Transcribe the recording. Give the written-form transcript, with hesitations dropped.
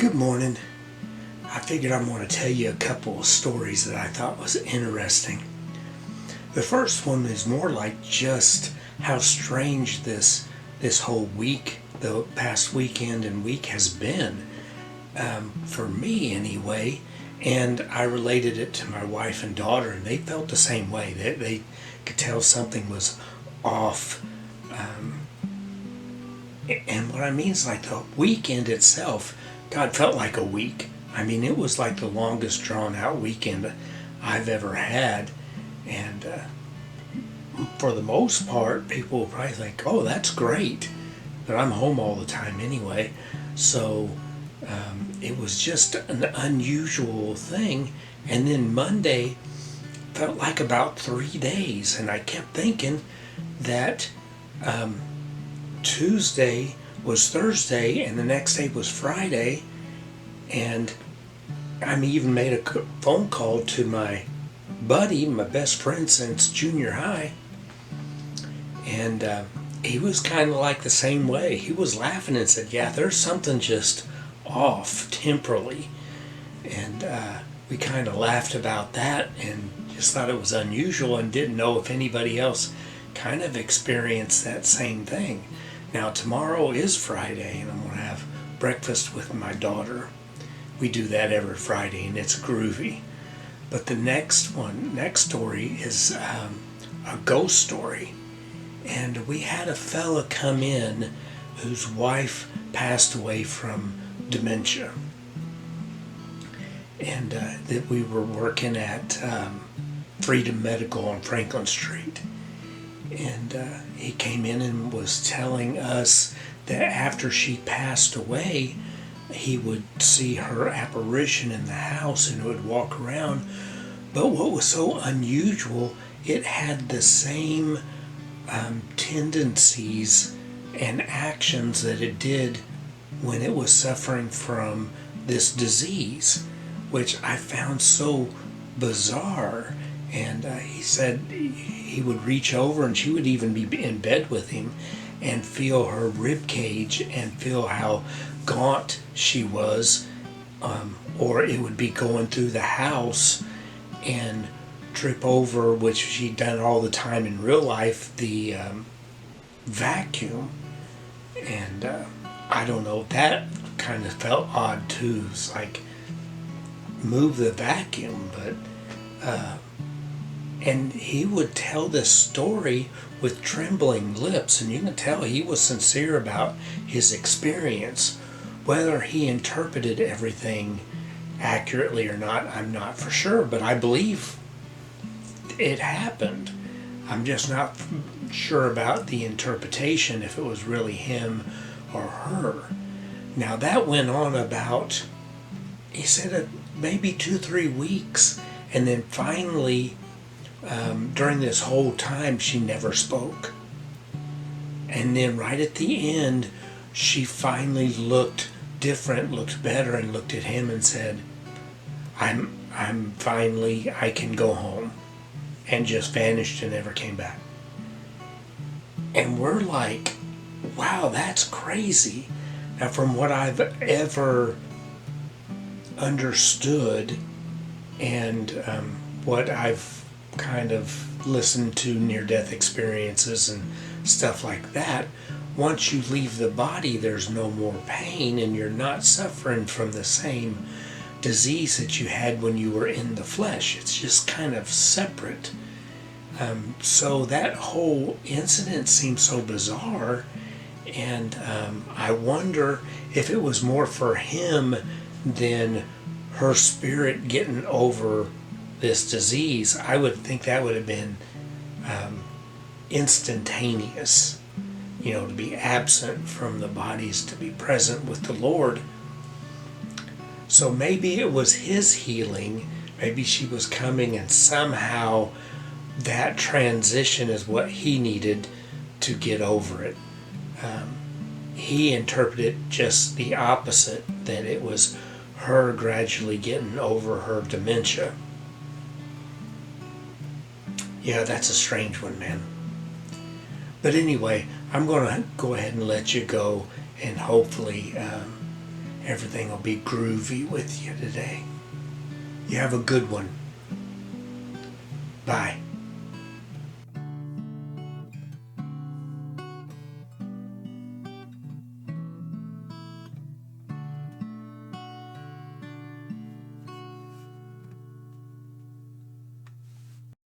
Good morning. I figured I'm going to tell you a couple of stories that I thought was interesting. The first one is more like just how strange this whole week, the past weekend and week has been, for me anyway. And I related it to my wife and daughter, and they felt the same way. They could tell something was off. And what I mean is, like, the weekend itself, God, felt like a week. I mean, it was like the longest drawn out weekend I've ever had. And for the most part, people will probably think, oh, that's great. But I'm home all the time anyway. So it was just an unusual thing. And then Monday felt like about 3 days. And I kept thinking that Tuesday was Thursday and the next day was Friday. And I even made a phone call to my buddy, my best friend since junior high. And he was kind of like the same way. He was laughing and said, yeah, there's something just off temporally. And we kind of laughed about that and just thought it was unusual and didn't know if anybody else kind of experienced that same thing. Now, tomorrow is Friday, and I'm going to have breakfast with my daughter. We do that every Friday, and it's groovy. But the next story is a ghost story. And we had a fella come in whose wife passed away from dementia. And that we were working at Freedom Medical on Franklin Street. And he came in and was telling us that after she passed away, he would see her apparition in the house and would walk around. But what was so unusual, it had the same tendencies and actions that it did when it was suffering from this disease, which I found so bizarre. And he said he would reach over and she would even be in bed with him and feel her rib cage and feel how gaunt she was, or it would be going through the house and trip over, which she'd done all the time in real life, the vacuum. And I don't know, that kind of felt odd too. It's like, move the vacuum, but and he would tell this story with trembling lips, and you can tell he was sincere about his experience. Whether he interpreted everything accurately or not, I'm not for sure, but I believe it happened. I'm just not sure about the interpretation, if it was really him or her. Now that went on about, he said, maybe 2-3 weeks, and then finally, during this whole time, she never spoke. And then right at the end, she finally looked different, looked better, and looked at him and said, I'm finally, I can go home. And just vanished and never came back. And we're like, wow, that's crazy. Now, from what I've ever understood and what I've kind of listened to near-death experiences and stuff like that, once you leave the body, there's no more pain and you're not suffering from the same disease that you had when you were in the flesh. It's just kind of separate. So that whole incident seems so bizarre, and I wonder if it was more for him than her spirit getting over this disease. I would think that would have been instantaneous, to be absent from the bodies, to be present with the Lord. So maybe it was his healing, maybe she was coming and somehow that transition is what he needed to get over it. He interpreted just the opposite, that it was her gradually getting over her dementia. Yeah, that's a strange one, man. But anyway, I'm going to go ahead and let you go and hopefully everything will be groovy with you today. You have a good one. Bye.